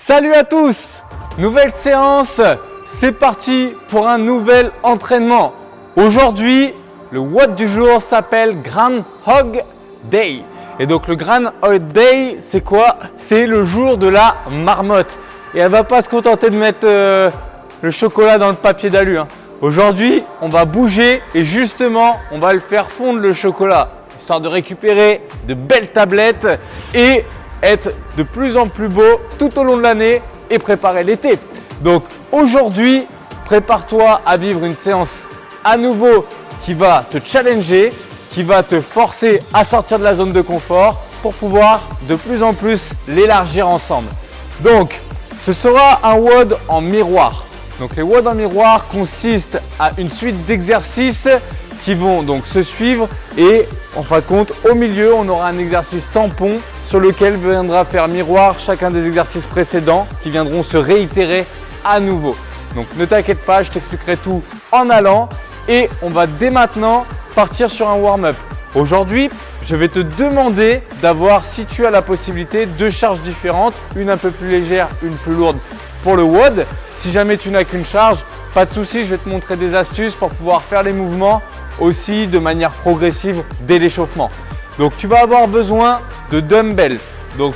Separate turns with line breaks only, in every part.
Salut à tous! Nouvelle séance, c'est parti pour un nouvel entraînement. Aujourd'hui, le WOD du jour s'appelle Groundhog Day. Et donc le Groundhog Day, c'est quoi? C'est le jour de la marmotte. Et elle va pas se contenter de mettre le chocolat dans le papier d'alu. Aujourd'hui, on va bouger et justement, on va le faire fondre le chocolat, histoire de récupérer de belles tablettes et être de plus en plus beau tout au long de l'année et préparer l'été. Donc aujourd'hui, prépare-toi à vivre une séance à nouveau qui va te challenger, qui va te forcer à sortir de la zone de confort pour pouvoir de plus en plus l'élargir ensemble. Donc ce sera un WOD en miroir. Donc les WOD en miroir consistent à une suite d'exercices qui vont donc se suivre et en fin de compte au milieu on aura un exercice tampon sur lequel viendra faire miroir chacun des exercices précédents qui viendront se réitérer à nouveau. Donc ne t'inquiète pas, je t'expliquerai tout en allant et on va dès maintenant partir sur un warm-up. Aujourd'hui, je vais te demander d'avoir, si tu as la possibilité, deux charges différentes, une un peu plus légère, une plus lourde pour le WOD. Si jamais tu n'as qu'une charge, pas de souci, je vais te montrer des astuces pour pouvoir faire les mouvements aussi de manière progressive dès l'échauffement. Donc tu vas avoir besoin de dumbbells. Donc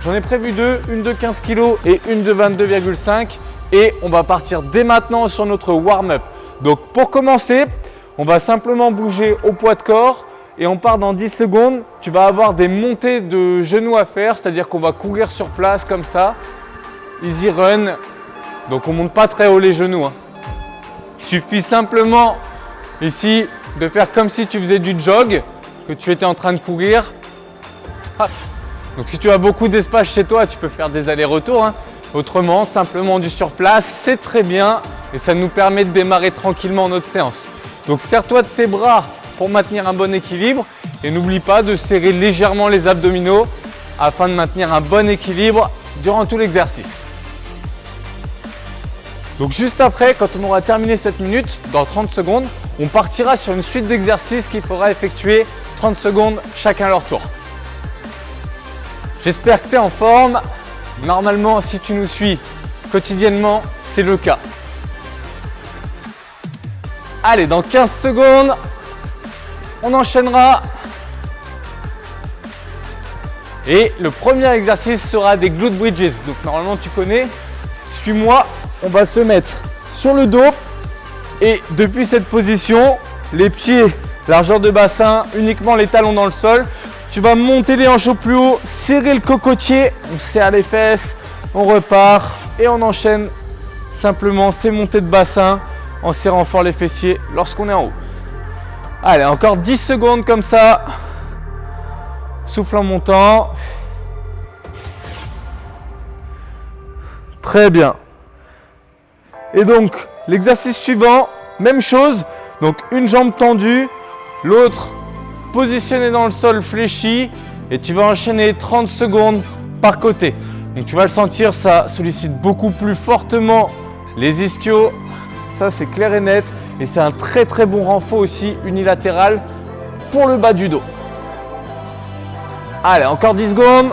j'en ai prévu deux, une de 15 kg et une de 22,5 et on va partir dès maintenant sur notre warm-up. Donc pour commencer, on va simplement bouger au poids de corps et on part dans 10 secondes. Tu vas avoir des montées de genoux à faire, c'est-à-dire qu'on va courir sur place comme ça. Easy run. Donc on monte pas très haut les genoux. Il suffit simplement ici de faire comme si tu faisais du jog, que tu étais en train de courir. Donc si tu as beaucoup d'espace chez toi, tu peux faire des allers-retours. Autrement, simplement du sur place, c'est très bien et ça nous permet de démarrer tranquillement notre séance. Donc serre-toi de tes bras pour maintenir un bon équilibre et n'oublie pas de serrer légèrement les abdominaux afin de maintenir un bon équilibre durant tout l'exercice. Donc juste après, quand on aura terminé cette minute, dans 30 secondes, on partira sur une suite d'exercices qu'il faudra effectuer 30 secondes chacun à leur tour. J'espère que tu es en forme. Normalement, si tu nous suis quotidiennement, c'est le cas. Allez, dans 15 secondes, on enchaînera. Et le premier exercice sera des glute bridges. Donc normalement, tu connais. Suis-moi, on va se mettre sur le dos. Et depuis cette position, les pieds, largeur de bassin, uniquement les talons dans le sol. Tu vas monter les hanches au plus haut, serrer le cocotier, on serre les fesses, on repart et on enchaîne simplement ces montées de bassin en serrant fort les fessiers lorsqu'on est en haut. Allez, encore 10 secondes comme ça. Souffle en montant. Très bien. Et donc, l'exercice suivant, même chose. Donc, une jambe tendue, l'autre positionné dans le sol fléchi et tu vas enchaîner 30 secondes par côté. Donc tu vas le sentir, ça sollicite beaucoup plus fortement les ischios, ça c'est clair et net et c'est un très très bon renfort aussi unilatéral pour le bas du dos. Allez, encore 10 secondes.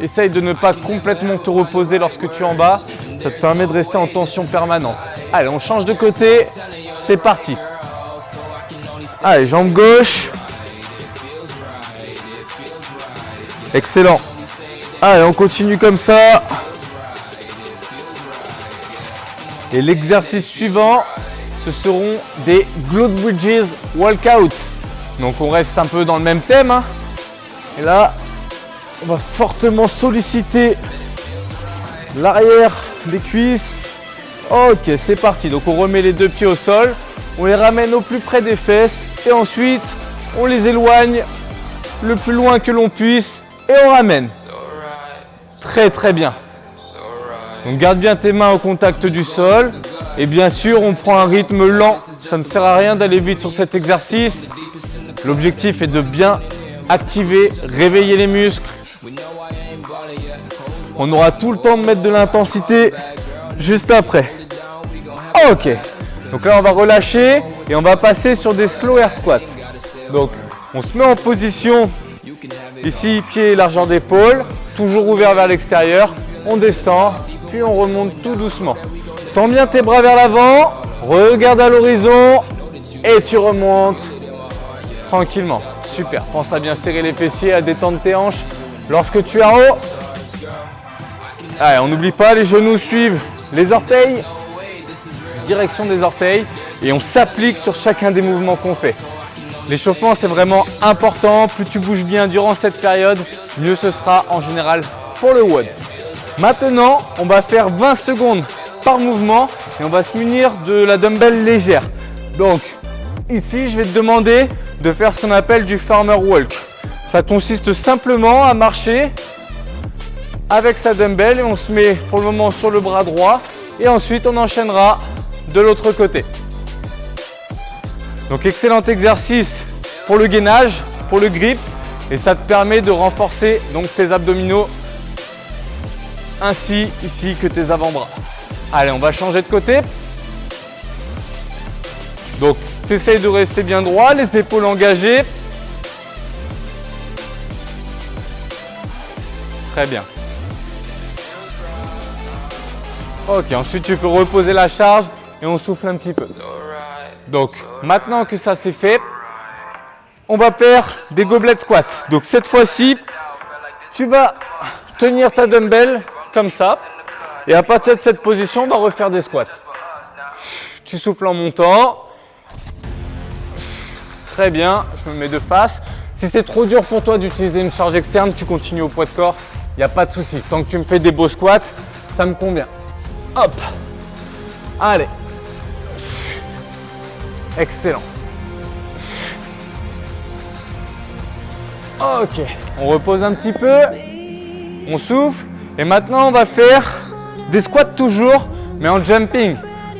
Essaye de ne pas complètement te reposer lorsque tu es en bas, ça te permet de rester en tension permanente. Allez, on change de côté, c'est parti. Allez, jambe gauche. Excellent. Allez, on continue comme ça. Et l'exercice suivant, ce seront des glute bridges walkouts. Donc on reste un peu dans le même thème. Et là, on va fortement solliciter l'arrière des cuisses. Ok, c'est parti. Donc on remet les deux pieds au sol. On les ramène au plus près des fesses et ensuite on les éloigne le plus loin que l'on puisse et on ramène. Très très bien. Donc garde bien tes mains au contact du sol et bien sûr on prend un rythme lent. Ça ne sert à rien d'aller vite sur cet exercice. L'objectif est de bien activer, réveiller les muscles. On aura tout le temps de mettre de l'intensité juste après. Ok. Donc là, on va relâcher et on va passer sur des slow air squats. Donc, on se met en position, ici, pied et largeur d'épaule, toujours ouvert vers l'extérieur. On descend, puis on remonte tout doucement. Tends bien tes bras vers l'avant, regarde à l'horizon et tu remontes tranquillement. Super, pense à bien serrer les fessiers, à détendre tes hanches lorsque tu es en haut. Allez, on n'oublie pas, les genoux suivent les orteils, direction des orteils, et on s'applique sur chacun des mouvements qu'on fait. L'échauffement, c'est vraiment important. Plus tu bouges bien durant cette période, mieux ce sera en général pour le WOD. Maintenant, on va faire 20 secondes par mouvement et on va se munir de la dumbbell légère. Donc, ici, je vais te demander de faire ce qu'on appelle du farmer walk. Ça consiste simplement à marcher avec sa dumbbell et on se met pour le moment sur le bras droit et ensuite on enchaînera de l'autre côté. Donc excellent exercice pour le gainage, pour le grip, et ça te permet de renforcer donc tes abdominaux ainsi ici que tes avant-bras. Allez, on va changer de côté. Donc tu essayes de rester bien droit, les épaules engagées. Très bien. Ok, ensuite tu peux reposer la charge et on souffle un petit peu. Donc maintenant que ça c'est fait, on va faire des goblet squats. Donc cette fois-ci, tu vas tenir ta dumbbell comme ça et à partir de cette position, on va refaire des squats. Tu souffles en montant. Très bien, je me mets de face. Si c'est trop dur pour toi d'utiliser une charge externe, tu continues au poids de corps, il n'y a pas de souci. Tant que tu me fais des beaux squats, ça me convient. Hop, allez. Excellent. Ok, on repose un petit peu, on souffle et maintenant on va faire des squats toujours mais en jumping.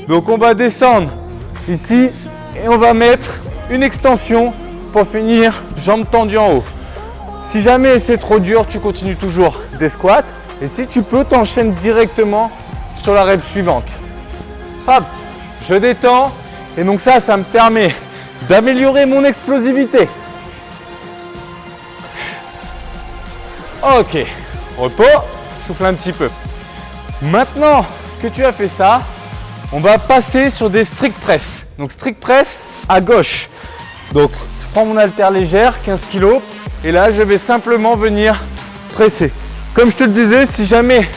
Donc on va descendre ici et on va mettre une extension pour finir jambes tendues en haut. Si jamais c'est trop dur, tu continues toujours des squats et si tu peux, t'enchaînes directement sur la rep suivante. Hop, je détends. Et donc ça me permet d'améliorer mon explosivité. Ok, repos, souffle un petit peu. Maintenant que tu as fait ça, on va passer sur des strict press. Donc strict press à gauche. Donc je prends mon haltère légère, 15 kg, et là je vais simplement venir presser. Comme je te le disais, si jamais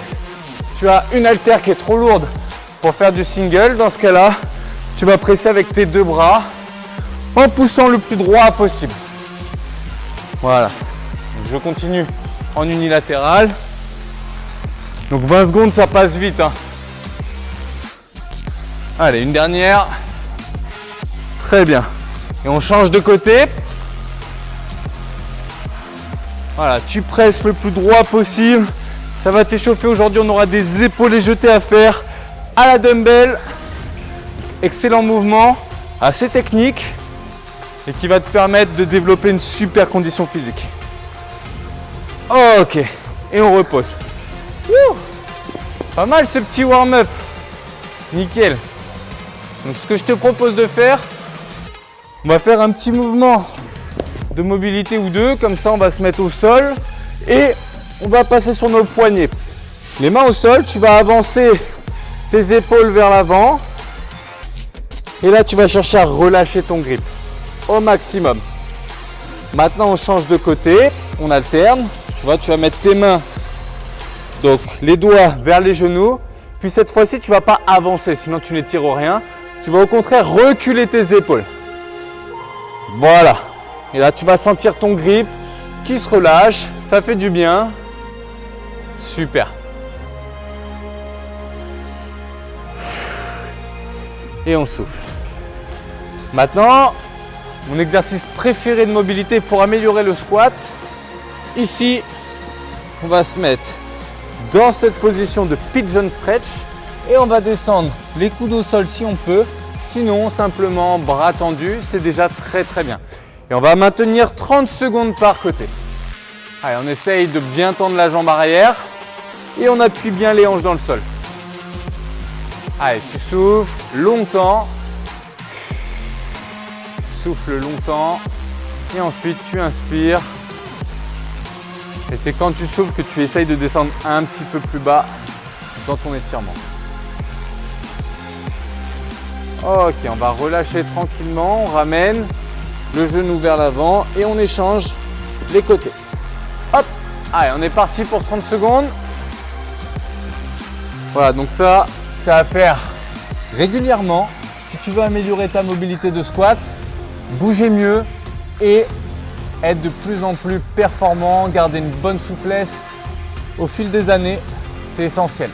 tu as une haltère qui est trop lourde pour faire du single, dans ce cas-là, tu vas presser avec tes deux bras en poussant le plus droit possible. Voilà. Donc je continue en unilatéral. Donc 20 secondes, ça passe vite, hein. Allez, une dernière. Très bien. Et on change de côté. Voilà, tu presses le plus droit possible. Ça va t'échauffer. Aujourd'hui, on aura des épaules jetées à faire à la dumbbell. Excellent mouvement, assez technique et qui va te permettre de développer une super condition physique. Ok, et on repose. Wouh, pas mal ce petit warm-up. Nickel. Donc ce que je te propose de faire, on va faire un petit mouvement de mobilité ou deux. Comme ça, on va se mettre au sol et on va passer sur nos poignets. Les mains au sol, tu vas avancer tes épaules vers l'avant. Et là, tu vas chercher à relâcher ton grip au maximum. Maintenant, on change de côté, on alterne. Tu vois, tu vas mettre tes mains, donc les doigts vers les genoux. Puis cette fois-ci, tu ne vas pas avancer, sinon tu n'étires rien. Tu vas au contraire reculer tes épaules. Voilà. Et là, tu vas sentir ton grip qui se relâche. Ça fait du bien. Super. Et on souffle. Maintenant, mon exercice préféré de mobilité pour améliorer le squat. Ici, on va se mettre dans cette position de pigeon stretch et on va descendre les coudes au sol si on peut. Sinon, simplement bras tendus, c'est déjà très très bien. Et on va maintenir 30 secondes par côté. Allez, on essaye de bien tendre la jambe arrière et on appuie bien les hanches dans le sol. Allez, tu souffles longtemps. souffles longtemps et ensuite tu inspires. Et c'est quand tu souffles que tu essayes de descendre un petit peu plus bas dans ton étirement. Ok, on va relâcher tranquillement, on ramène le genou vers l'avant et on échange les côtés. Hop, allez, on est parti pour 30 secondes. Voilà, donc ça, c'est à faire régulièrement. Si tu veux améliorer ta mobilité de squat, bouger mieux et être de plus en plus performant, garder une bonne souplesse au fil des années, c'est essentiel.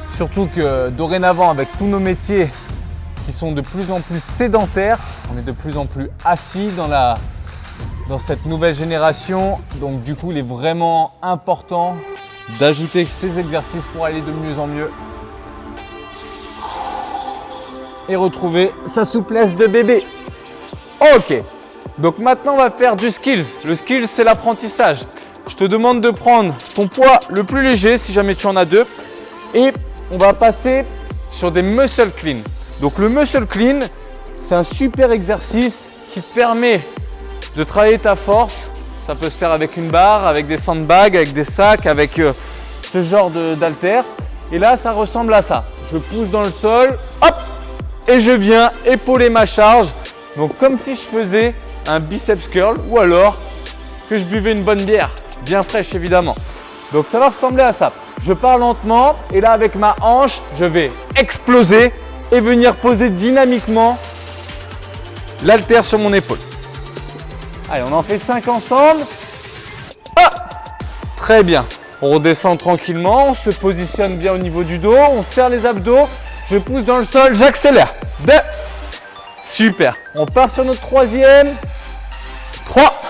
Surtout que dorénavant, avec tous nos métiers qui sont de plus en plus sédentaires, on est de plus en plus assis dans cette nouvelle génération. Donc du coup, il est vraiment important d'ajouter ces exercices pour aller de mieux en mieux et retrouver sa souplesse de bébé. Ok, donc maintenant on va faire du skills. Le skills, c'est l'apprentissage. Je te demande de prendre ton poids le plus léger si jamais tu en as deux et on va passer sur des muscle clean. Donc le muscle clean, c'est un super exercice qui te permet de travailler ta force. Ça peut se faire avec une barre, avec des sandbags, avec des sacs, avec ce genre d'haltères. Et là, ça ressemble à ça. Je pousse dans le sol, hop, et je viens épauler ma charge. Donc comme si je faisais un biceps curl ou alors que je buvais une bonne bière, bien fraîche évidemment. Donc ça va ressembler à ça. Je pars lentement et là avec ma hanche, je vais exploser et venir poser dynamiquement l'haltère sur mon épaule. Allez, on en fait 5 ensemble. Ah, très bien. On redescend tranquillement, on se positionne bien au niveau du dos, on serre les abdos, je pousse dans le sol, j'accélère. 2, super. On part sur notre troisième. 3,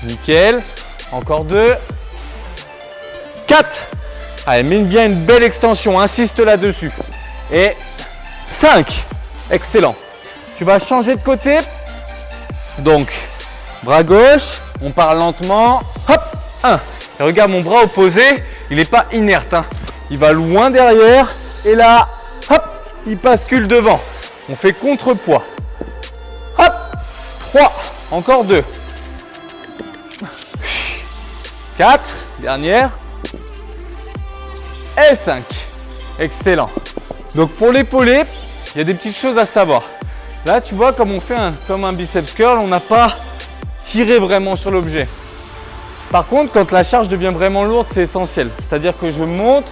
nickel. Encore 2, 4. Allez, mets bien une belle extension, insiste là-dessus. Et 5, excellent. Tu vas changer de côté. Donc, bras gauche, on part lentement. Hop, 1. Et regarde mon bras opposé, il n'est pas inerte. Hein. Il va loin derrière. Et là, hop, il bascule devant. On fait contrepoids. Hop, 3, encore 2. 4, dernière. Et 5. Excellent. Donc pour l'épauler, il y a des petites choses à savoir. Là, tu vois, comme on fait comme un biceps curl, on n'a pas tiré vraiment sur l'objet. Par contre, quand la charge devient vraiment lourde, c'est essentiel. C'est-à-dire que je monte,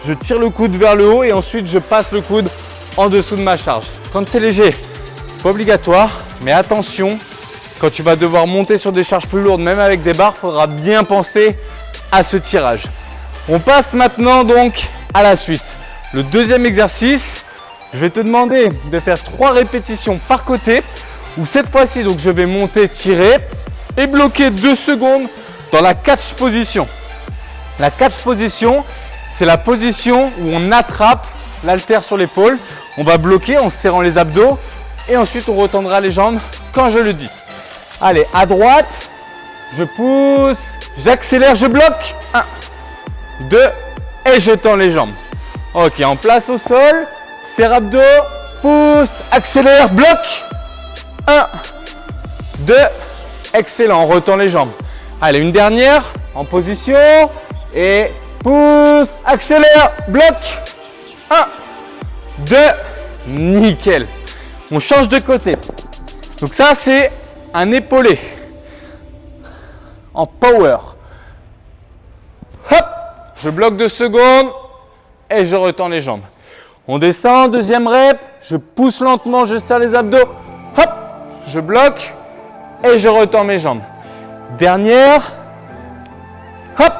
je tire le coude vers le haut et ensuite je passe le coude en dessous de ma charge. Quand c'est léger, c'est pas obligatoire, mais attention, quand tu vas devoir monter sur des charges plus lourdes, même avec des barres, il faudra bien penser à ce tirage. On passe maintenant donc à la suite. Le deuxième exercice, je vais te demander de faire 3 répétitions par côté, où cette fois-ci, donc je vais monter, tirer et bloquer 2 secondes dans la catch position. La catch position, c'est la position où on attrape l'haltère sur l'épaule. On va bloquer en serrant les abdos et ensuite on retendra les jambes quand je le dis. Allez, à droite, je pousse, j'accélère, je bloque. 1, 2 et je tends les jambes. Ok, en place au sol, serre abdos, pousse, accélère, bloque. 1, 2, excellent, on retend les jambes. Allez, une dernière, en position, et pousse, accélère, bloque. 1, 2, nickel. On change de côté. Donc ça, c'est un épaulé en power. Hop, je bloque 2 secondes et je retends les jambes. On descend, deuxième rep, je pousse lentement, je serre les abdos. Hop, je bloque et je retends mes jambes. Dernière. Hop,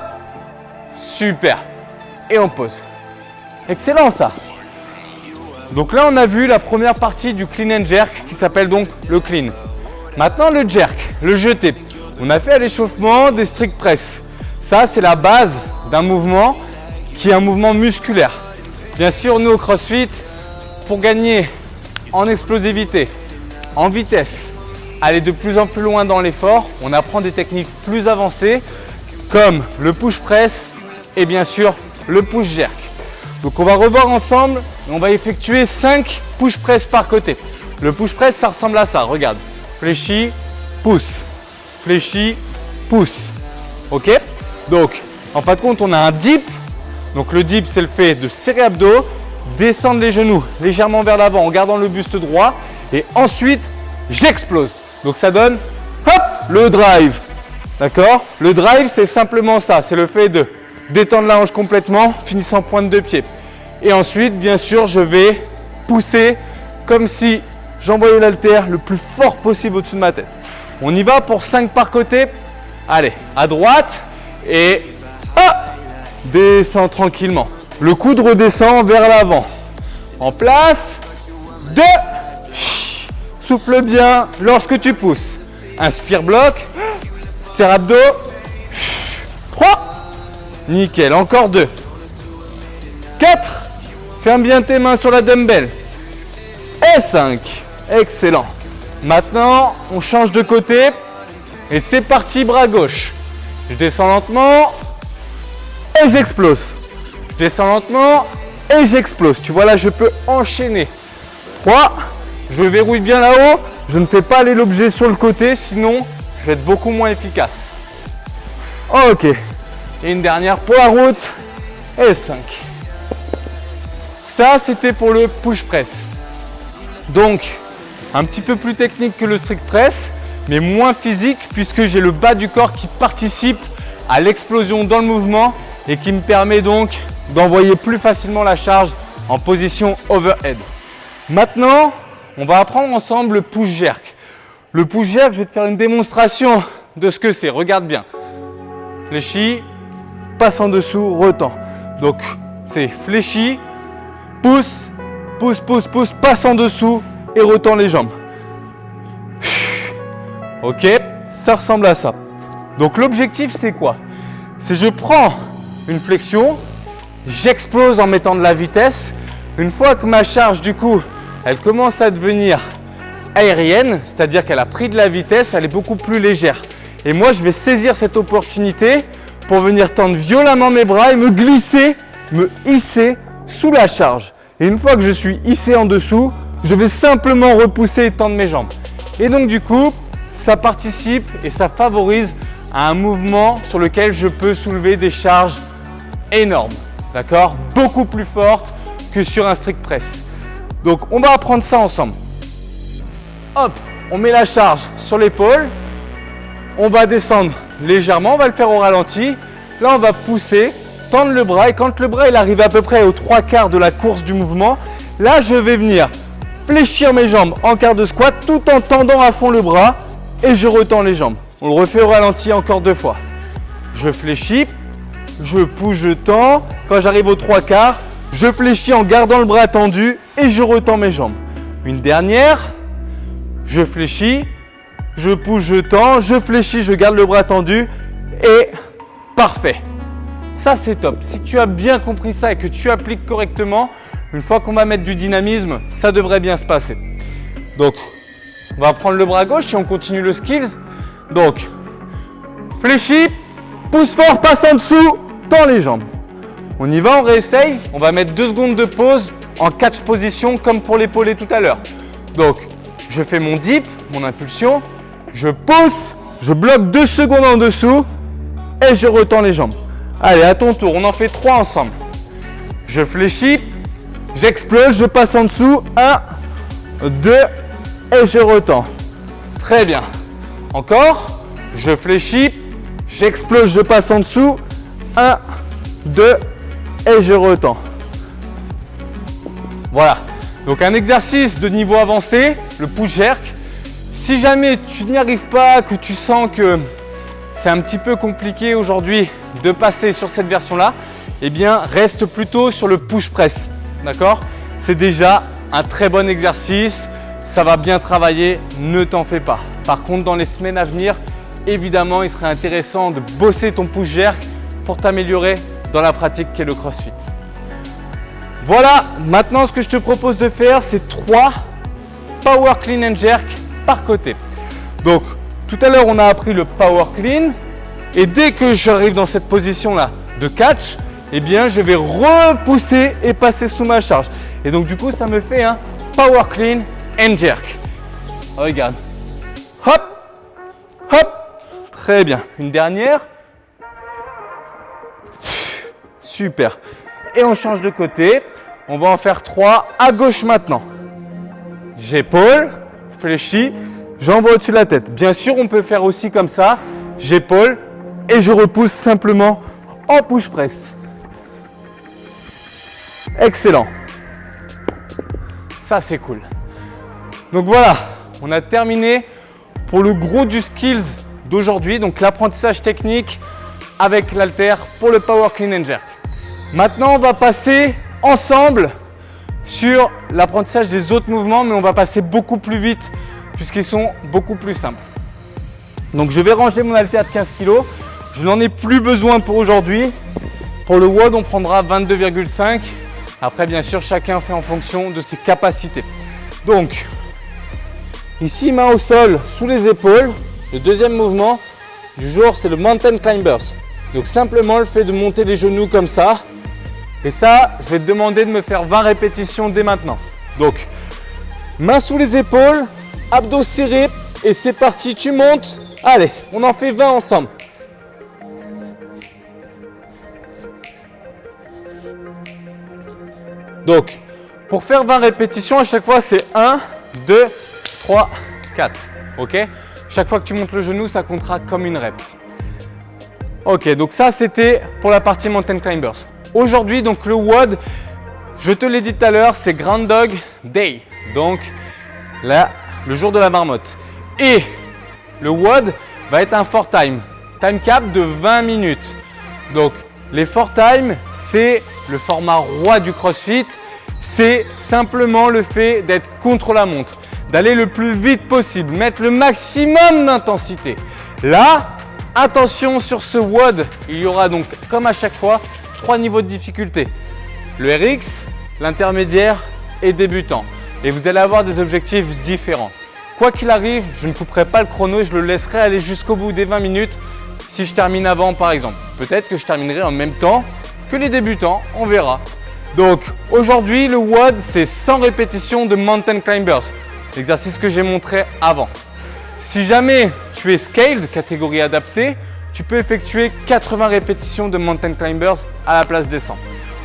super. Et on pose. Excellent ça. Donc là, on a vu la première partie du clean and jerk qui s'appelle donc le clean. Maintenant, le jerk, le jeté. On a fait à l'échauffement des strict press. Ça, c'est la base d'un mouvement qui est un mouvement musculaire. Bien sûr, nous au CrossFit, pour gagner en explosivité, en vitesse, aller de plus en plus loin dans l'effort, on apprend des techniques plus avancées comme le push press et bien sûr le push jerk. Donc on va revoir ensemble et on va effectuer 5 push press par côté. Le push press, ça ressemble à ça, regarde. fléchis, pousse, fléchis, pousse. Ok? Donc, en fin de compte, on a un dip. Donc, le dip, c'est le fait de serrer abdos, descendre les genoux légèrement vers l'avant en gardant le buste droit. Et ensuite, j'explose. Donc, ça donne, hop, le drive. D'accord? Le drive, c'est simplement ça. C'est le fait de détendre la hanche complètement, finissant en pointe de pied. Et ensuite, bien sûr, je vais pousser comme si j'envoyais l'haltère le plus fort possible au-dessus de ma tête. On y va pour 5 par côté. Allez, à droite et hop, descends tranquillement. Le coude redescend vers l'avant. En place. 2. Souffle bien lorsque tu pousses. Inspire, bloc. Serre abdos. 3. Nickel. Encore 2. 4. Ferme bien tes mains sur la dumbbell. Et 5. Excellent. Maintenant, on change de côté. Et c'est parti, bras gauche. Je descends lentement. Et j'explose. Je descends lentement. Et j'explose. Tu vois là, je peux enchaîner. 3. Je verrouille bien là-haut. Je ne fais pas aller l'objet sur le côté. Sinon, je vais être beaucoup moins efficace. Ok. Et une dernière pour la route. Et 5. Ça, c'était pour le push press. Donc, un petit peu plus technique que le strict press, mais moins physique puisque j'ai le bas du corps qui participe à l'explosion dans le mouvement et qui me permet donc d'envoyer plus facilement la charge en position overhead. Maintenant, on va apprendre ensemble le push jerk. Le push jerk, je vais te faire une démonstration de ce que c'est. Regarde bien. Fléchis, passe en dessous, retends. Donc, c'est fléchis, pousse, pousse, pousse, pousse, passe en dessous et retends les jambes. Ok, ça ressemble à ça. Donc l'objectif c'est quoi? C'est je prends une flexion, j'explose en mettant de la vitesse. Une fois que ma charge du coup, elle commence à devenir aérienne, c'est-à-dire qu'elle a pris de la vitesse, elle est beaucoup plus légère. Et moi je vais saisir cette opportunité pour venir tendre violemment mes bras et me glisser, me hisser sous la charge. Et une fois que je suis hissé en dessous, je vais simplement repousser et tendre mes jambes. Et donc du coup, ça participe et ça favorise à un mouvement sur lequel je peux soulever des charges énormes. D'accord? Beaucoup plus fortes que sur un strict press. Donc on va apprendre ça ensemble. Hop, on met la charge sur l'épaule. On va descendre légèrement, on va le faire au ralenti. Là on va pousser, tendre le bras et quand le bras il arrive à peu près aux 3/4 de la course du mouvement, là je vais venir fléchir mes jambes en quart de squat tout en tendant à fond le bras et je retends les jambes. On le refait au ralenti encore 2 fois. Je fléchis, je pousse, je tends. Quand j'arrive aux 3/4, je fléchis en gardant le bras tendu et je retends mes jambes. Une dernière, je fléchis, je pousse, je tends, je fléchis, je garde le bras tendu et parfait. Ça c'est top. Si tu as bien compris ça et que tu appliques correctement, une fois qu'on va mettre du dynamisme, ça devrait bien se passer. Donc, on va prendre le bras gauche et on continue le skills. Donc, fléchis, pousse fort, passe en dessous, tends les jambes. On y va, on réessaye. On va mettre 2 secondes de pause en catch position comme pour l'épaulé tout à l'heure. Donc, je fais mon dip, mon impulsion, je pousse, je bloque 2 secondes en dessous et je retends les jambes. Allez, à ton tour, on en fait 3 ensemble. Je fléchis, j'explose, je passe en dessous, 1, 2 et je retends. Très bien. Encore, je fléchis, j'explose, je passe en dessous, 1, 2 et je retends. Voilà. Donc un exercice de niveau avancé, le push jerk. Si jamais tu n'y arrives pas, que tu sens que c'est un petit peu compliqué aujourd'hui de passer sur cette version-là, eh bien reste plutôt sur le push press. D'accord? C'est déjà un très bon exercice, ça va bien travailler, ne t'en fais pas. Par contre, dans les semaines à venir, évidemment, il serait intéressant de bosser ton push jerk pour t'améliorer dans la pratique qu'est le CrossFit. Voilà, maintenant ce que je te propose de faire, c'est 3 power clean and jerk par côté. Donc, tout à l'heure, on a appris le power clean et dès que j'arrive dans cette position-là de catch, eh bien, je vais repousser et passer sous ma charge. Et donc, du coup, ça me fait un power clean and jerk. Regarde. hop, hop. Très bien. Une dernière. Super. Et on change de côté. On va en faire 3 à gauche maintenant. J'épaule, fléchis, jambes au-dessus de la tête. Bien sûr, on peut faire aussi comme ça. J'épaule et je repousse simplement en push press. Excellent. Ça, c'est cool. Donc voilà, on a terminé pour le gros du skills d'aujourd'hui. Donc l'apprentissage technique avec l'haltère pour le power clean and jerk. Maintenant, on va passer ensemble sur l'apprentissage des autres mouvements, mais on va passer beaucoup plus vite puisqu'ils sont beaucoup plus simples. Donc je vais ranger mon haltère de 15 kg. Je n'en ai plus besoin pour aujourd'hui. Pour le WOD, on prendra 22,5. Après, bien sûr, chacun fait en fonction de ses capacités. Donc, ici, main au sol, sous les épaules. Le deuxième mouvement du jour, c'est le mountain climbers. Donc simplement le fait de monter les genoux comme ça. Et ça, je vais te demander de me faire 20 répétitions dès maintenant. Donc, main sous les épaules, abdos serrés et c'est parti, tu montes. Allez, on en fait 20 ensemble. Donc, pour faire 20 répétitions, à chaque fois, c'est 1, 2, 3, 4. Ok? Chaque fois que tu montes le genou, ça comptera comme une rep. Ok, donc ça, c'était pour la partie mountain climbers. Aujourd'hui, donc le WOD, je te l'ai dit tout à l'heure, c'est Groundhog Day. Donc, là, le jour de la marmotte. Et le WOD va être un 4 time. Time cap de 20 minutes. Donc, les 4 time, c'est le format roi du CrossFit. C'est simplement le fait d'être contre la montre, d'aller le plus vite possible, mettre le maximum d'intensité. Là, attention sur ce WOD, il y aura donc, comme à chaque fois, 3 niveaux de difficulté. Le RX, l'intermédiaire et débutant. Et vous allez avoir des objectifs différents. Quoi qu'il arrive, je ne couperai pas le chrono et je le laisserai aller jusqu'au bout des 20 minutes si je termine avant par exemple. Peut-être que je terminerai en même temps que les débutants, on verra. Donc aujourd'hui, le WOD, c'est 100 répétitions de mountain climbers. L'exercice que j'ai montré avant. Si jamais tu es scaled, catégorie adaptée, tu peux effectuer 80 répétitions de mountain climbers à la place des 100.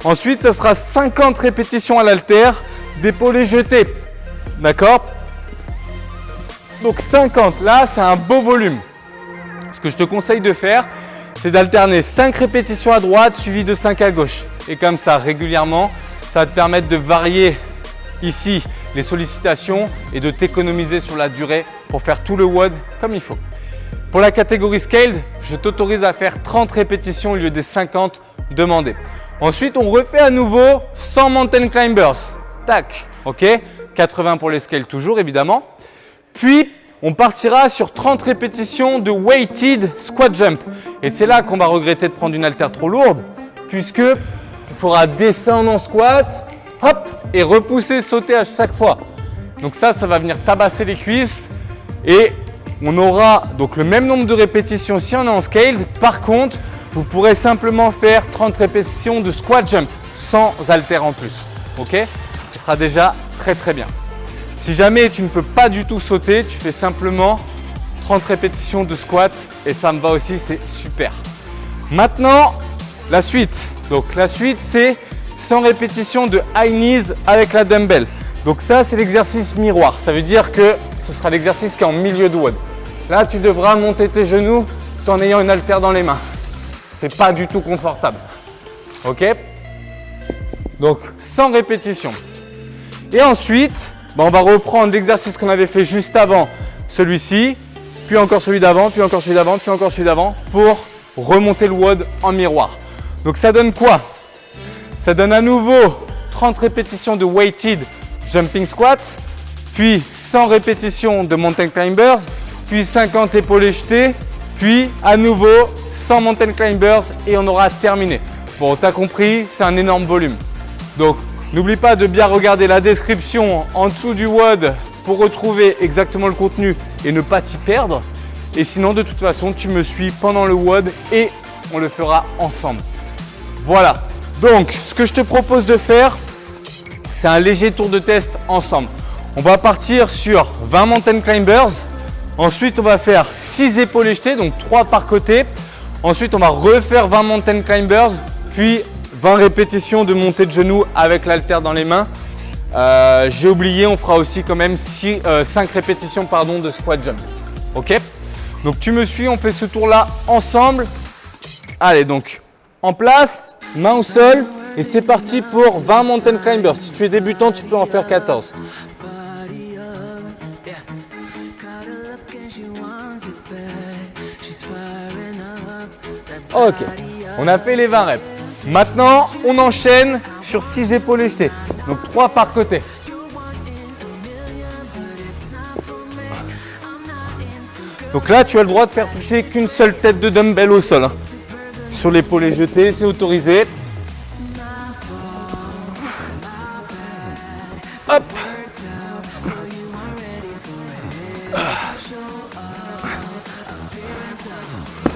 Ensuite, ça sera 50 répétitions à l'haltère d'épaulés jetés. D'accord? Donc 50, là, c'est un beau volume. Ce que je te conseille de faire, c'est d'alterner 5 répétitions à droite suivies de 5 à gauche. Et comme ça, régulièrement, ça va te permettre de varier ici les sollicitations et de t'économiser sur la durée pour faire tout le WOD comme il faut. Pour la catégorie Scaled, je t'autorise à faire 30 répétitions au lieu des 50 demandées. Ensuite, on refait à nouveau 100 mountain climbers. Tac, ok, 80 pour les Scaled toujours évidemment. Puis, on partira sur 30 répétitions de weighted squat jump. Et c'est là qu'on va regretter de prendre une haltère trop lourde, puisque il faudra descendre en squat, hop, et repousser, sauter à chaque fois. Donc ça va venir tabasser les cuisses et on aura donc le même nombre de répétitions si on est en scaled. Par contre, vous pourrez simplement faire 30 répétitions de squat jump sans haltère en plus. Ok? Ce sera déjà très très bien. Si jamais tu ne peux pas du tout sauter, tu fais simplement 30 répétitions de squat et ça me va aussi, c'est super. Maintenant, la suite. Donc la suite, c'est 100 répétitions de high knees avec la dumbbell. Donc ça, c'est l'exercice miroir. Ça veut dire que ce sera l'exercice qui est en milieu de WOD. Là, tu devras monter tes genoux tout en ayant une haltère dans les mains. C'est pas du tout confortable. Ok? Donc 100 répétitions. Et ensuite, on va reprendre l'exercice qu'on avait fait juste avant, celui-ci, puis encore celui d'avant, puis encore celui d'avant, puis encore celui d'avant, pour remonter le WOD en miroir. Donc ça donne quoi? Ça donne à nouveau 30 répétitions de weighted jumping squat, puis 100 répétitions de mountain climbers, puis 50 épaulés jetés, puis à nouveau 100 mountain climbers et on aura terminé. Bon, tu as compris, c'est un énorme volume. Donc, n'oublie pas de bien regarder la description en dessous du WOD pour retrouver exactement le contenu et ne pas t'y perdre. Et sinon, de toute façon, tu me suis pendant le WOD et on le fera ensemble. Voilà. Donc, ce que je te propose de faire, c'est un léger tour de test ensemble. On va partir sur 20 mountain climbers. Ensuite, on va faire 6 épaules jetées, donc 3 par côté. Ensuite, on va refaire 20 mountain climbers, puis 20 répétitions de montée de genoux avec l'haltère dans les mains. J'ai oublié, on fera aussi quand même 5 répétitions de squat jump. Ok? Donc tu me suis, on fait ce tour-là ensemble. Allez, donc en place, main au sol. Et c'est parti pour 20 mountain climbers. Si tu es débutant, tu peux en faire 14. Ok, on a fait les 20 reps. Maintenant, on enchaîne sur 6 épaules jetées. Donc 3 par côté. Donc là, tu as le droit de faire toucher qu'une seule tête de dumbbell au sol. Sur l'épaule jetée, c'est autorisé. Hop.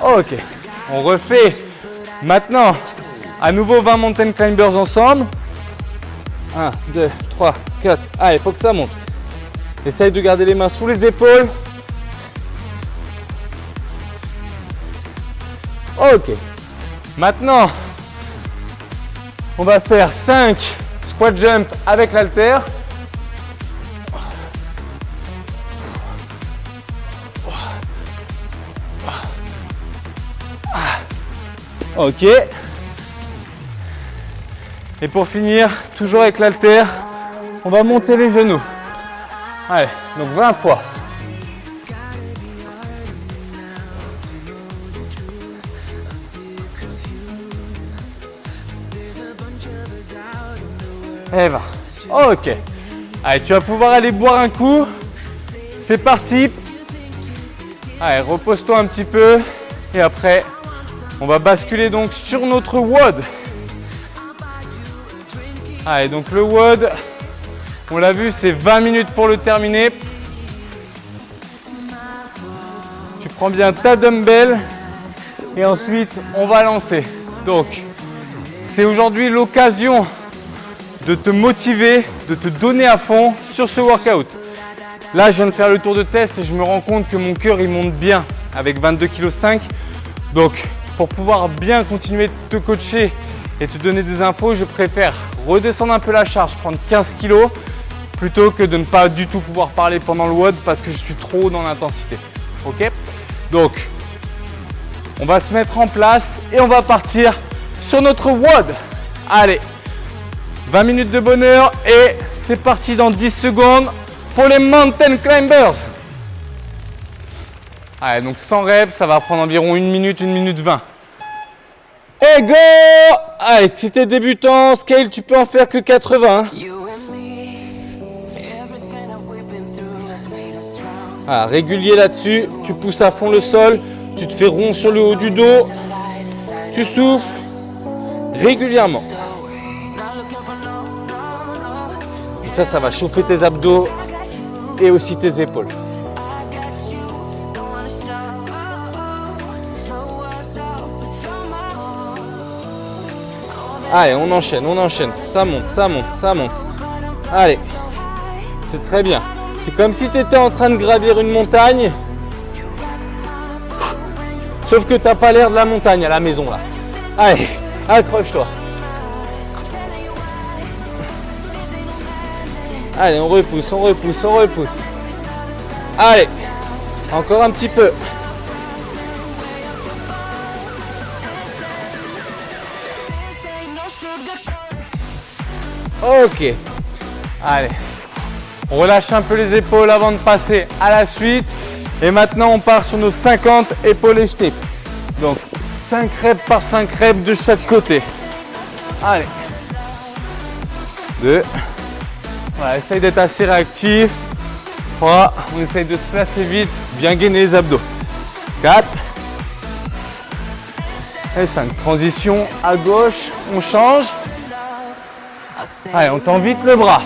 Ok, on refait maintenant à nouveau 20 mountain climbers ensemble. 1, 2, 3, 4. Allez, il faut que ça monte. Essaye de garder les mains sous les épaules. Ok, maintenant on va faire 5 squat jump avec l'haltère. Ok. Et pour finir, toujours avec l'haltère, on va monter les genoux. Allez, donc 20 fois. Et 20. Ok. Allez, tu vas pouvoir aller boire un coup. C'est parti. Allez, repose-toi un petit peu. Et après, on va basculer donc sur notre WOD. Allez, donc le WOD, on l'a vu, c'est 20 minutes pour le terminer. Tu prends bien ta dumbbell et ensuite on va lancer. Donc, c'est aujourd'hui l'occasion de te motiver, de te donner à fond sur ce workout. Là, je viens de faire le tour de test et je me rends compte que mon cœur il monte bien avec 22,5 kg. Donc, pour pouvoir bien continuer de te coacher et te donner des infos, je préfère redescendre un peu la charge, prendre 15 kg plutôt que de ne pas du tout pouvoir parler pendant le WOD parce que je suis trop dans l'intensité. Ok? Donc, on va se mettre en place et on va partir sur notre WOD. Allez, 20 minutes de bonheur et c'est parti dans 10 secondes pour les mountain climbers. Allez, donc 100 reps, ça va prendre environ 1 minute 20. Et go! Allez, si t'es débutant, scale, tu peux en faire que 80. Ah, régulier là-dessus, tu pousses à fond le sol, tu te fais rond sur le haut du dos, tu souffles régulièrement. Donc ça va chauffer tes abdos et aussi tes épaules. Allez, on enchaîne, ça monte, ça monte, ça monte. Allez, c'est très bien. C'est comme si tu étais en train de gravir une montagne. Sauf que tu n'as pas l'air de la montagne à la maison là. Allez, accroche-toi. Allez, on repousse, on repousse, on repousse. Allez, encore un petit peu. Ok, allez, on relâche un peu les épaules avant de passer à la suite. Et maintenant, on part sur nos 50 épaules jetées. Donc, 5 reps par 5 reps de chaque côté. Allez, 2. Voilà, essaye d'être assez réactif. 3, on essaye de se placer vite, bien gainer les abdos. 4. Et 5. Transition à gauche, on change. Allez, on tend vite le bras.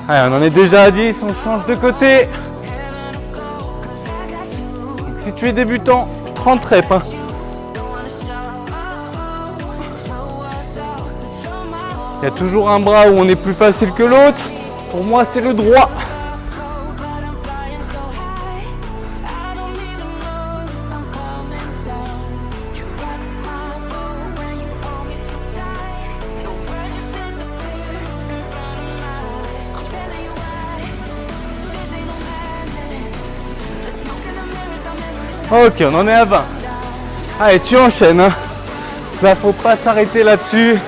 Allez, on en est déjà à 10, on change de côté. Donc, si tu es débutant, 30 reps. Hein. Il y a toujours un bras où on est plus facile que l'autre. Pour moi, c'est le droit. Ok, on en est à 20. Allez, tu enchaînes. Hein. Là, faut pas s'arrêter là-dessus.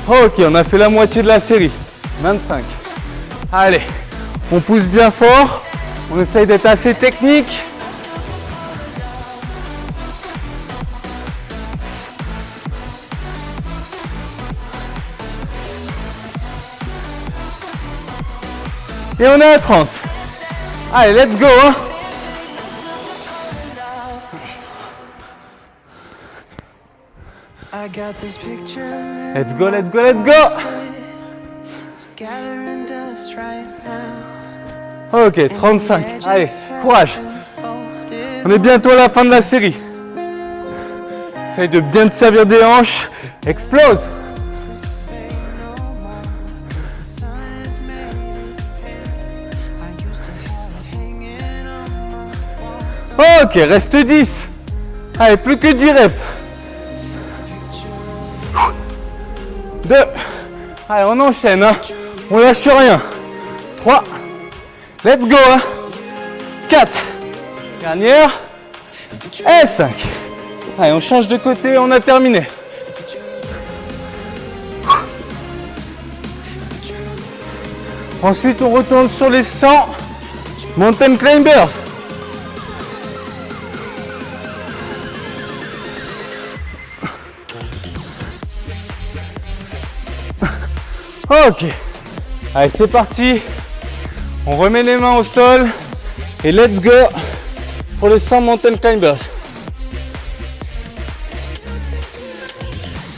Ok, on a fait la moitié de la série. 25. Allez, on pousse bien fort. On essaye d'être assez technique. Et on est à 30. Allez, let's go. Hein. Let's go, let's go, let's go. Ok, 35. Allez, courage. On est bientôt à la fin de la série. Essaye de bien te servir des hanches. Explose. Ok, reste 10. Allez, plus que 10 reps. 2. Allez, on enchaîne. Hein. On lâche rien. 3. Let's go. Hein. 4. Dernière. Et 5. Allez, on change de côté. On a terminé. Ensuite, on retourne sur les 100 Mountain Climbers. Ok, allez c'est parti, on remet les mains au sol et let's go pour les 100 Mountain Climbers.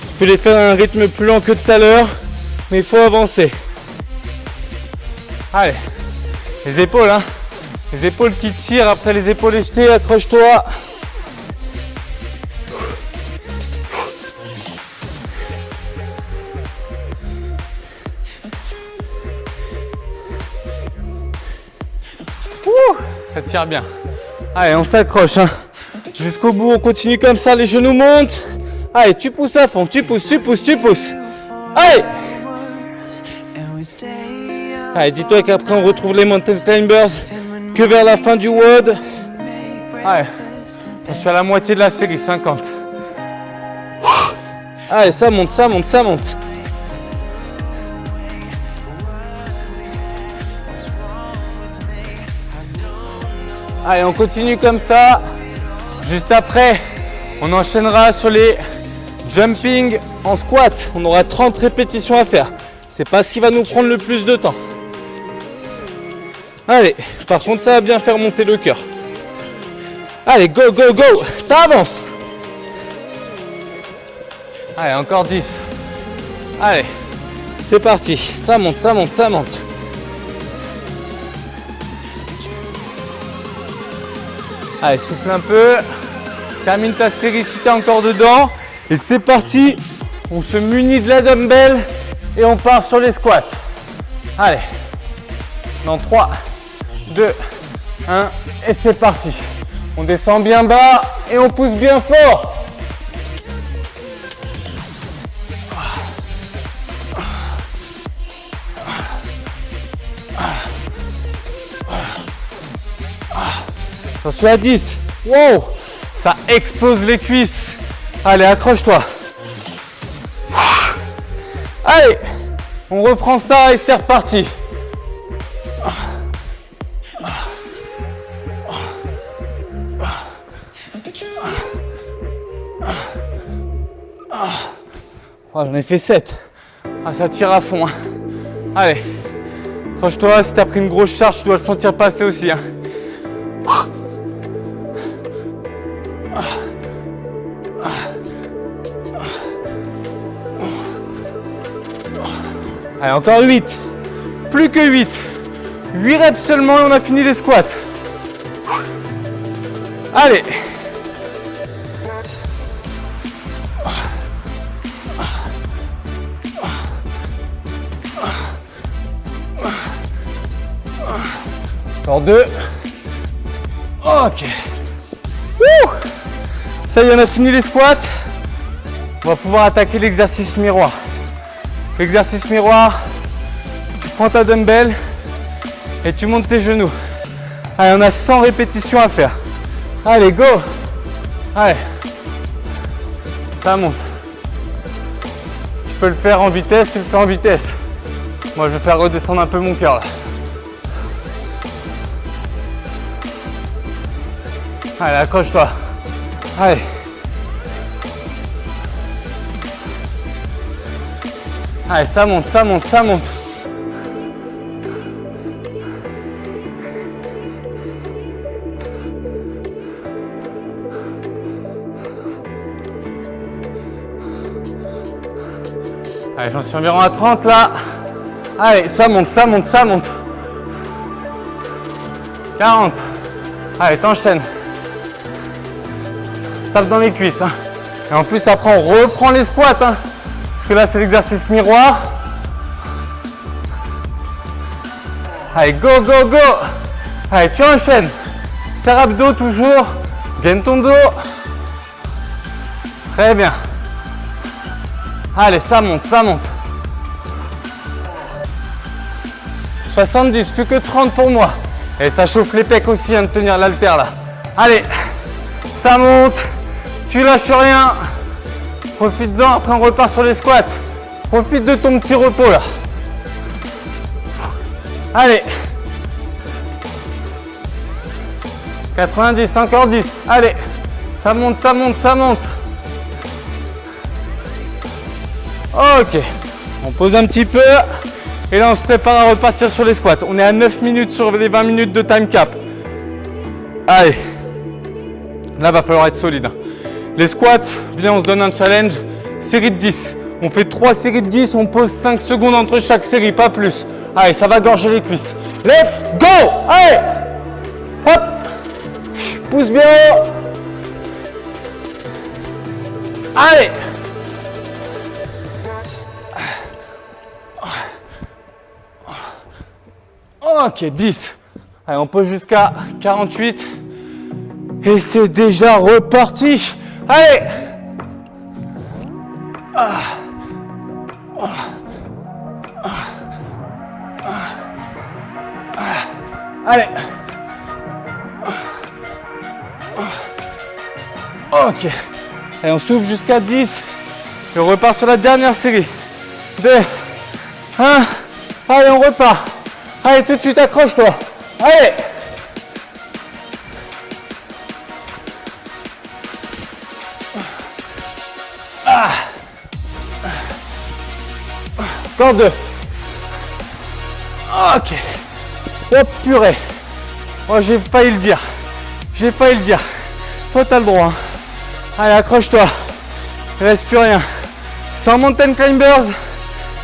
Je peux les faire à un rythme plus lent que tout à l'heure, mais il faut avancer. Allez, les épaules, hein. Les épaules qui tirent, après les épaules jetées, accroche-toi. Ça tire bien. Allez, on s'accroche. Hein. Jusqu'au bout, on continue comme ça, les genoux montent. Allez, tu pousses à fond, tu pousses, tu pousses, tu pousses. Allez. Allez, dis-toi qu'après, on retrouve les Mountain Climbers que vers la fin du WOD. Allez, on fait à la moitié de la série, 50. Allez, ça monte, ça monte, ça monte. Allez, on continue comme ça. Juste après, on enchaînera sur les jumping en squat. On aura 30 répétitions à faire. C'est pas ce qui va nous prendre le plus de temps. Allez, par contre, ça va bien faire monter le cœur. Allez, go, go, go. Ça avance. Allez, encore 10. Allez, c'est parti. Ça monte, ça monte, ça monte. Allez, souffle un peu, termine ta série si tu es encore dedans. Et c'est parti, on se munit de la dumbbell et on part sur les squats. Allez, dans 3, 2, 1 et c'est parti. On descend bien bas et on pousse bien fort. Attention à 10. Wow, ça explose les cuisses. Allez, accroche-toi. Allez, on reprend ça et c'est reparti. Oh, j'en ai fait 7. Ah, ça tire à fond. Hein. Allez, accroche-toi. Si tu as pris une grosse charge, tu dois le sentir passer aussi. Hein. Allez, encore 8. Plus que 8. 8 reps seulement et on a fini les squats. Allez. Encore 2. Ok. Wouh! Ça y est, on a fini les squats. On va pouvoir attaquer l'exercice miroir. L'exercice miroir, tu prends ta dumbbell et tu montes tes genoux. Allez, on a 100 répétitions à faire. Allez, go! Allez. Ça monte. Si tu peux le faire en vitesse, tu le fais en vitesse. Moi, je vais faire redescendre un peu mon cœur là. Allez, accroche-toi. Allez. Allez, ça monte, ça monte, ça monte. Allez, j'en suis environ à 30 là. Allez, ça monte, ça monte, ça monte. 40. Allez, t'enchaînes. Tape dans les cuisses. Hein. Et en plus, après, on reprend les squats. Hein. Parce que là, c'est l'exercice miroir. Allez, go, go, go. Allez, tu enchaînes. Serre abdos toujours. Gaine ton dos. Très bien. Allez, ça monte, ça monte. 70, plus que 30 pour moi. Et ça chauffe les pecs aussi, hein, de tenir l'haltère là. Allez, ça monte. Tu lâches rien. Profites-en, après on repart sur les squats. Profite de ton petit repos là. Allez. 90, encore 10. Allez. Ça monte, ça monte, ça monte. Ok. On pose un petit peu. Et là on se prépare à repartir sur les squats. On est à 9 minutes sur les 20 minutes de time cap. Allez. Là va falloir être solide. Les squats, viens, on se donne un challenge. Série de 10. On fait 3 séries de 10, on pose 5 secondes entre chaque série, pas plus. Allez, ça va gorger les cuisses. Let's go! Allez! Hop! Pousse bien haut. Allez! Ok, 10. Allez, on pose jusqu'à 48. Et c'est déjà reparti. Allez! Allez! Ok. Et on souffle jusqu'à 10. Et on repart sur la dernière série. 2, 1. Allez, on repart. Allez, tout de suite, accroche-toi. Allez! Encore 2. Ok. Hop, purée. Oh, j'ai failli le dire. J'ai failli le dire. Toi, t'as le droit. Hein. Allez, accroche-toi. Il reste plus rien. 100 mountain climbers.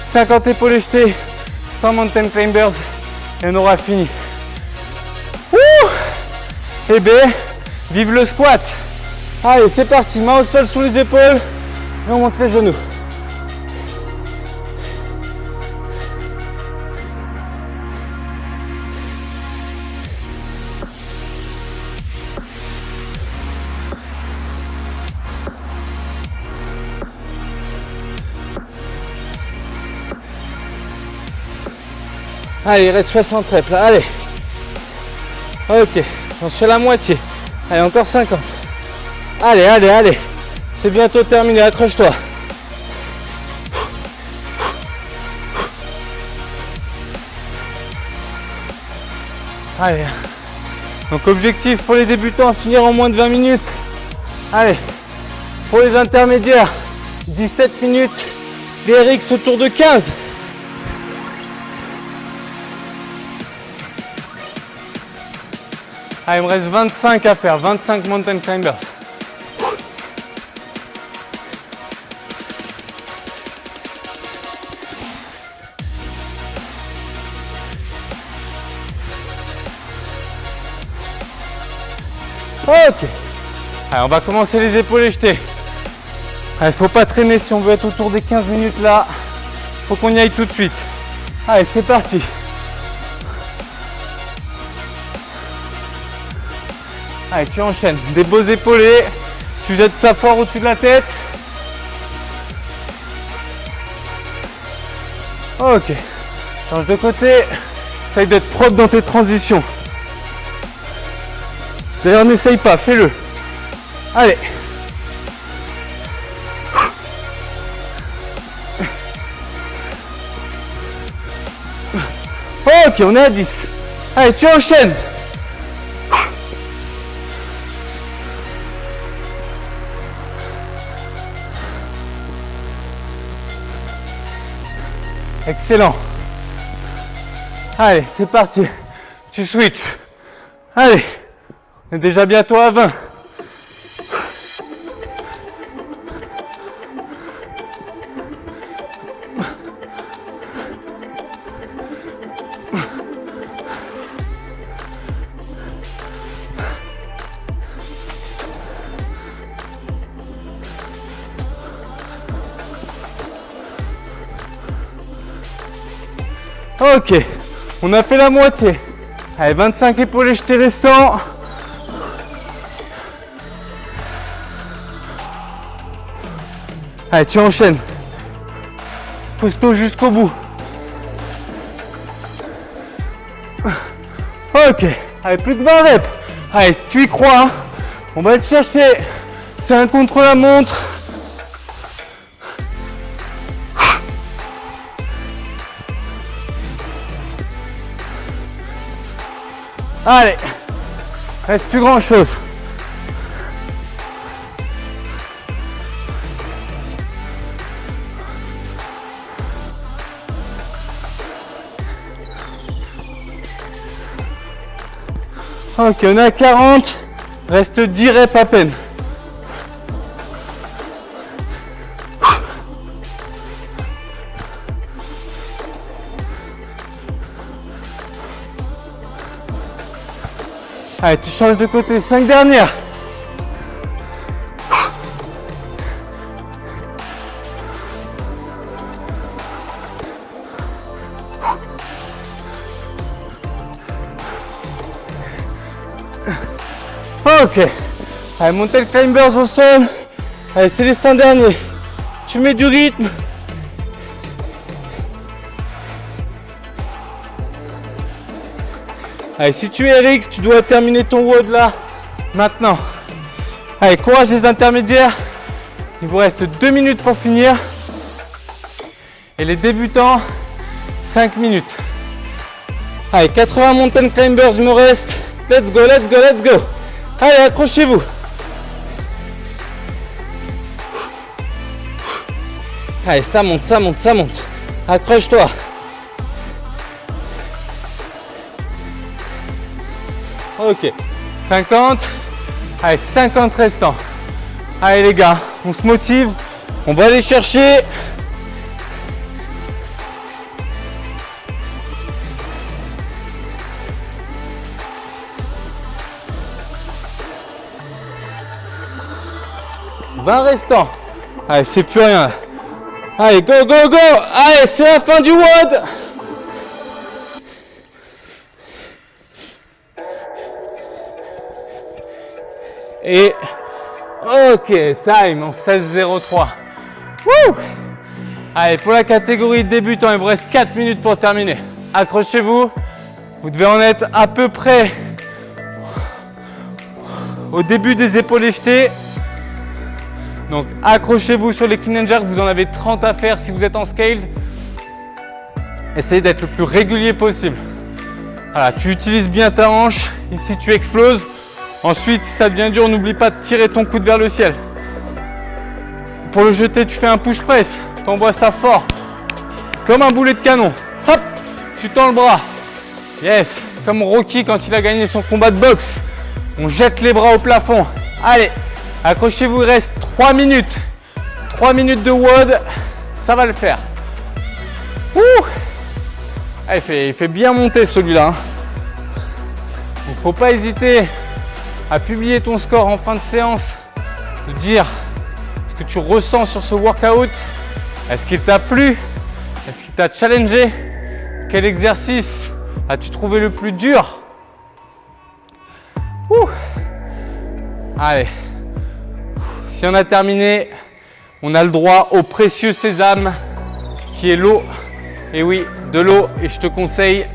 50 épaules jetées. 100 mountain climbers. Et on aura fini. Ouh! Eh bien, vive le squat. Allez, c'est parti. Main au sol sous les épaules. Et on monte les genoux. Allez, il reste 60 reps là, allez. Ok, j'en suis à la moitié. Allez, encore 50. Allez, allez, allez. C'est bientôt terminé, accroche-toi. Allez. Donc objectif pour les débutants, finir en moins de 20 minutes. Allez. Pour les intermédiaires, 17 minutes. Les RX autour de 15. Ah, il me reste 25 à faire, 25 mountain climbers. Ok. Allez, on va commencer les épaules jetées. Allez, faut pas traîner si on veut être autour des 15 minutes là. Faut qu'on y aille tout de suite. Allez, c'est parti. Allez, tu enchaînes. Des beaux épaulés. Tu jettes ça fort au-dessus de la tête. Ok. Change de côté. Essaye d'être propre dans tes transitions. D'ailleurs, n'essaye pas, fais-le. Allez. Ok, on est à 10. Allez, tu enchaînes. Excellent. Allez, c'est parti. Tu switches. Allez, on est déjà bientôt à 20. Ok, on a fait la moitié. Allez, 25 épaules jetés restants. Allez, tu enchaînes. Pousse-toi jusqu'au bout. Ok, allez, plus de 20 reps. Allez, tu y crois. Hein. On va le chercher. C'est un contre-la-montre. Allez, reste plus grand chose. Ok, on est à 40, reste 10 reps à peine. Allez, tu changes de côté, 5 dernières. Ok. Allez, montez le climbers au sol. Allez, c'est les 5 derniers. Tu mets du rythme. Allez, si tu es RX, tu dois terminer ton WOD là, maintenant. Allez, courage les intermédiaires. Il vous reste 2 minutes pour finir. Et les débutants, 5 minutes. Allez, 80 mountain climbers il me reste. Let's go, let's go, let's go. Allez, accrochez-vous. Allez, ça monte, ça monte, ça monte. Accroche-toi. Ok, 50. Allez, 50 restants. Allez les gars, on se motive. On va aller chercher. « 20 restants. Allez, c'est plus rien. Allez, go, go, go. Allez, c'est la fin du WOD. Et ok, time en 16:03. Wouh! Allez, pour la catégorie débutant, il vous reste 4 minutes pour terminer. Accrochez-vous. Vous devez en être à peu près au début des épaules jetées. Donc accrochez-vous sur les clean and jerk, vous en avez 30 à faire si vous êtes en scaled. Essayez d'être le plus régulier possible. Voilà, tu utilises bien ta hanche, ici tu exploses. Ensuite, si ça devient dur, n'oublie pas de tirer ton coude vers le ciel. Pour le jeter, tu fais un push press, tu envoies ça fort, comme un boulet de canon. Hop, tu tends le bras. Yes, comme Rocky quand il a gagné son combat de boxe. On jette les bras au plafond. Allez, accrochez-vous, il reste 3 minutes. 3 minutes de WOD, ça va le faire. Ouh. Ah, il fait bien monter celui-là. Il ne faut pas hésiter à publier ton score en fin de séance, de dire ce que tu ressens sur ce workout. Est-ce qu'il t'a plu? Est-ce qu'il t'a challengé? Quel exercice as-tu trouvé le plus dur? Allez, si on a terminé, on a le droit au précieux sésame qui est l'eau. Et oui, de l'eau, et je te conseille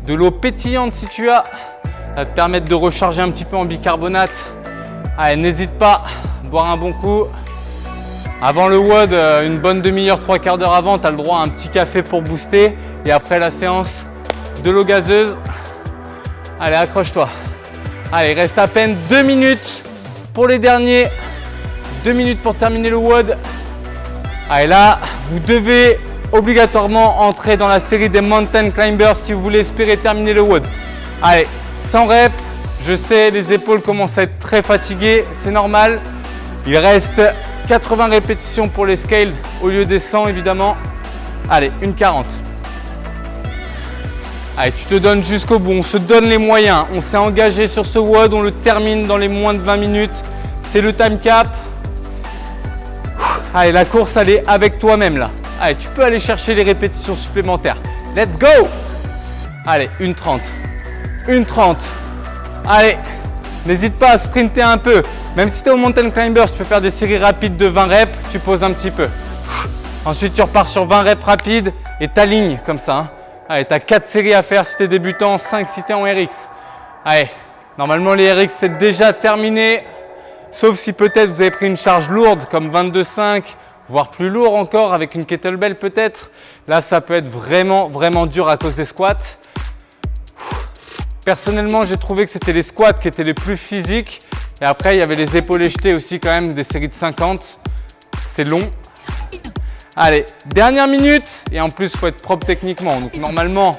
de l'eau pétillante si tu as. Ça va te permettre de recharger un petit peu en bicarbonate. Allez, n'hésite pas à boire un bon coup. Avant le WOD, une bonne demi-heure, 3/4 d'heure avant, tu as le droit à un petit café pour booster. Et après la séance, de l'eau gazeuse. Allez, accroche-toi. Allez, il reste à peine 2 minutes pour les derniers. 2 minutes pour terminer le WOD. Allez, là, vous devez obligatoirement entrer dans la série des Mountain Climbers si vous voulez espérer terminer le WOD. Allez, 100 reps. Je sais, les épaules commencent à être très fatiguées. C'est normal. Il reste 80 répétitions pour les scales au lieu des 100 évidemment. Allez, 1:40. Allez, tu te donnes jusqu'au bout. On se donne les moyens. On s'est engagé sur ce WOD. On le termine dans les moins de 20 minutes. C'est le time cap. Allez, la course, elle est avec toi-même là. Allez, tu peux aller chercher les répétitions supplémentaires. Let's go! Allez, 1:30. 1:30. Allez, n'hésite pas à sprinter un peu. Même si tu es au Mountain Climbers, tu peux faire des séries rapides de 20 reps. Tu poses un petit peu. Ensuite, tu repars sur 20 reps rapides et t'alignes comme ça. Hein. Allez, tu as 4 séries à faire si tu es débutant, 5 si tu es en RX. Allez, normalement les RX c'est déjà terminé. Sauf si peut-être vous avez pris une charge lourde comme 22,5, voire plus lourd encore avec une kettlebell peut-être. Là, ça peut être vraiment dur à cause des squats. Personnellement, j'ai trouvé que c'était les squats qui étaient les plus physiques. Et après, il y avait les épaules jetées aussi quand même, des séries de 50. C'est long. Allez, dernière minute. Et en plus, il faut être propre techniquement. Donc normalement,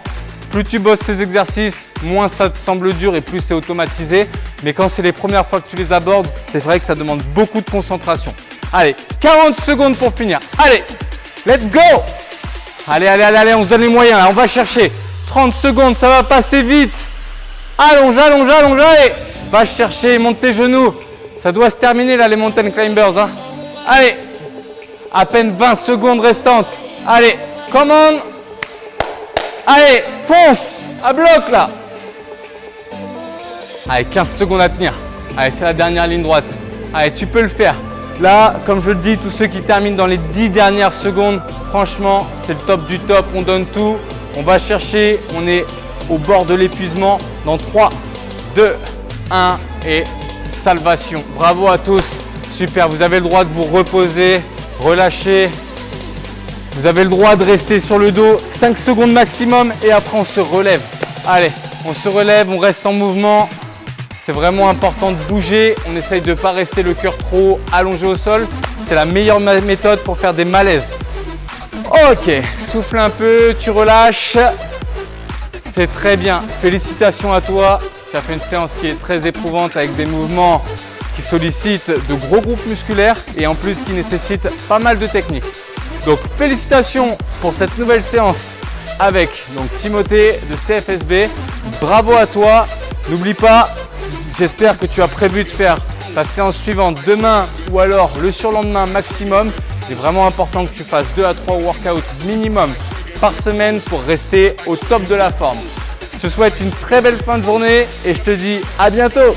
plus tu bosses ces exercices, moins ça te semble dur et plus c'est automatisé. Mais quand c'est les premières fois que tu les abordes, c'est vrai que ça demande beaucoup de concentration. Allez, 40 secondes pour finir. Allez, let's go! Allez, on se donne les moyens. Là, on va chercher. 30 secondes, ça va passer vite. Allonge, allez. Va chercher, monte tes genoux. Ça doit se terminer là, les Mountain Climbers. Hein. Allez, à peine 20 secondes restantes. Allez, come on. Allez, fonce, à bloc là. Allez, 15 secondes à tenir. Allez, c'est la dernière ligne droite. Allez, tu peux le faire. Là, comme je le dis, tous ceux qui terminent dans les 10 dernières secondes, franchement, c'est le top du top. On donne tout. On va chercher. On est au bord de l'épuisement. Dans 3, 2, 1 et salvation. Bravo à tous. Super. Vous avez le droit de vous reposer, relâcher. Vous avez le droit de rester sur le dos 5 secondes maximum et après on se relève. Allez, on se relève, on reste en mouvement. C'est vraiment important de bouger. On essaye de ne pas rester le cœur trop allongé au sol. C'est la meilleure méthode pour faire des malaises. Ok, souffle un peu, tu relâches. C'est très bien. Félicitations à toi. Tu as fait une séance qui est très éprouvante avec des mouvements qui sollicitent de gros groupes musculaires et en plus qui nécessitent pas mal de technique. Donc félicitations pour cette nouvelle séance avec Timothée de CFSB. Bravo à toi. N'oublie pas, j'espère que tu as prévu de faire ta séance suivante demain ou alors le surlendemain maximum. C'est vraiment important que tu fasses 2 à 3 workouts minimum par semaine pour rester au top de la forme. Je te souhaite une très belle fin de journée et je te dis à bientôt.